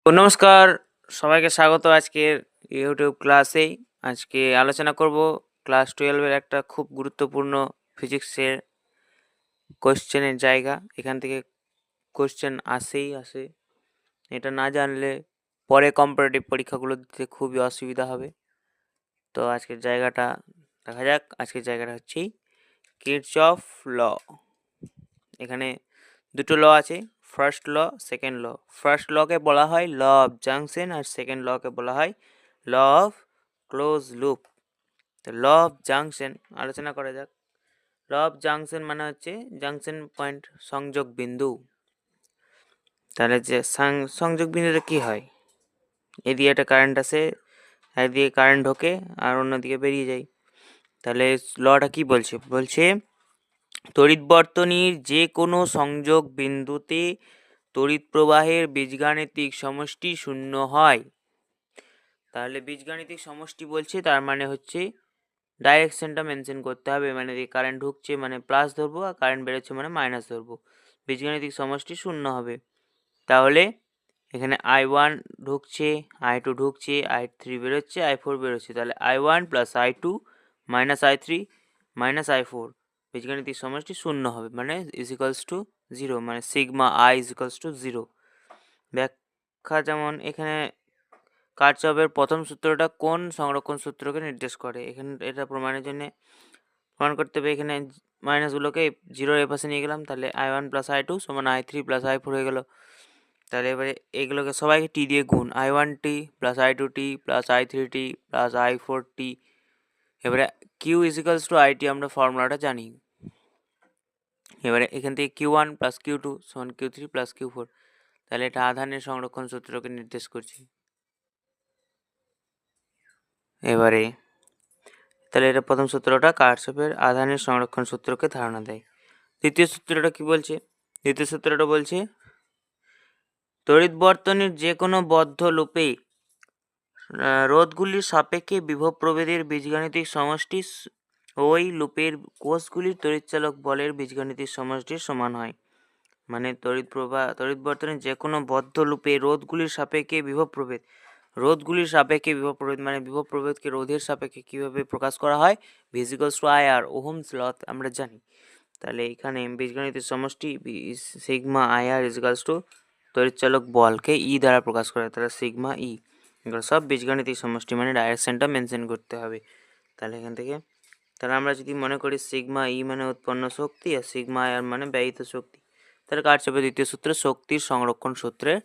তো নমস্কার, সবাইকে স্বাগত আজকের ইউটিউব ক্লাসেই। আজকে আলোচনা করব ক্লাস 12 এর একটা খুব গুরুত্বপূর্ণ ফিজিক্সের কোয়েশ্চেনের জায়গা। এখান থেকে কোয়েশ্চেন আসে। এটা না জানলে পরে কম্পারেটিভ পরীক্ষাগুলো দিতে খুবই অসুবিধা হবে। তো আজকের জায়গাটা দেখা যাক। আজকের জায়গাটা হচ্ছে কিরচফ ল। এখানে দুটো ল আছে, first law, second law. First লকে বলা হয় ল অফ জাংশন আর সেকেন্ড লকে বলা হয় ল অফ ক্লোজ লুপ। তো ল অফ জাংশন আলোচনা করা যাক। ল অফ জাংশন মানে হচ্ছে জাংশন পয়েন্ট, সংযোগ বিন্দু। তাহলে যে সংযোগ বিন্দুতে কি হয়, এদিকে একটা কারেন্ট আসে, একদিকে কারেন্ট ঢোকে আর অন্যদিকে বেরিয়ে যায়। তাহলে লটা কি বলছে তড়িৎ বর্তনীর যে কোনো সংযোগ বিন্দুতে তড়িৎ প্রবাহের বীজগাণিতিক সমষ্টি শূন্য হয়। তাহলে বীজগাণিতিক সমষ্টি বলছে, তার মানে হচ্ছে ডাইরেকশনটা মেনশন করতে হবে। মানে কারেন্ট ঢুকছে মানে প্লাস ধরবো, আর কারেন্ট বেরোচ্ছে মানে মাইনাস ধরবো। বীজগাণিতিক সমষ্টি শূন্য হবে। তাহলে এখানে i1 ঢুকছে, i2 ঢুকছে, i3 বেরোচ্ছে, i4 বেরোচ্ছে। তাহলে i1 plus i2 minus i3 minus i4 বীজগাণিতিক সমষ্টি শূন্য হবে, মানে ইজিক্যালস টু 0, মানে সিগমা i ইজিক্যালস টু 0। ব্যাখ্যা যেমন এখানে কার্চফের প্রথম সূত্রটা কোন সংরক্ষণ সূত্রকে নির্দেশ করে, এখানে এটা প্রমাণের জন্য প্রমাণ করতে হবে। এখানে মাইনাসগুলোকে 0 এর পাশে নিয়ে গেলাম, তাহলে i1 প্লাস i2 সমান i3 প্লাস i4 হয়ে গেল। তাহলে এবারে এগুলোকে সবাইকে টি দিয়ে গুণ, i1t plus i2t plus i3t plus i4t। এবারে কিউ ইজিক্যালস টু আইটি আমরা ফর্মুলাটা জানি। এবারে এখান থেকে q1 প্লাস q2 সমান q3 প্লাস q4। তাহলে এটা আধানের সংরক্ষণ সূত্রকে নির্দেশ করছে। এবারে তাহলে এটা প্রথম সূত্রটা কার্চফের আধানের সংরক্ষণ সূত্রকে ধারণা দেয়। দ্বিতীয় সূত্রটা কি বলছে? দ্বিতীয় সূত্রটা বলছে তড়িৎ বর্তনীর যে কোনো বদ্ধ লুপে রোধগুলির সাপেক্ষে বিভব প্রভেদের বীজগাণিতিক সমষ্টি ওই লুপের কোষগুলির তড়িৎচালক বলের বীজগাণিতিক সমষ্টির সমান হয়। মানে তড়িৎ বর্তনীর যে কোনো বদ্ধ লুপে রোধগুলির সাপেক্ষে বিভব প্রভেদ, মানে বিভব প্রভেদকে রোধের সাপেক্ষে কিভাবে প্রকাশ করা হয়, V equals to I R, Ohm's law আমরা জানি। তাহলে এখানে বীজগণিতের সমষ্টি sigma I R equals to তড়িৎচালক বলকে ই দ্বারা প্রকাশ করা হয়। তাহলে সিগমা ই, এগুলো সব বীজগণিতিক সমষ্টি, মানে ডাইরেকশনটা মেনশন করতে হবে। তাহলে এখান থেকে তাহলে আমরা যদি মনে করি সিগমা ই মানে উৎপন্ন শক্তি আর সিগমা আই আর মানে ব্যয়িত শক্তি, তাহলে কার্চফের দ্বিতীয় সূত্রে শক্তির সংরক্ষণ সূত্রের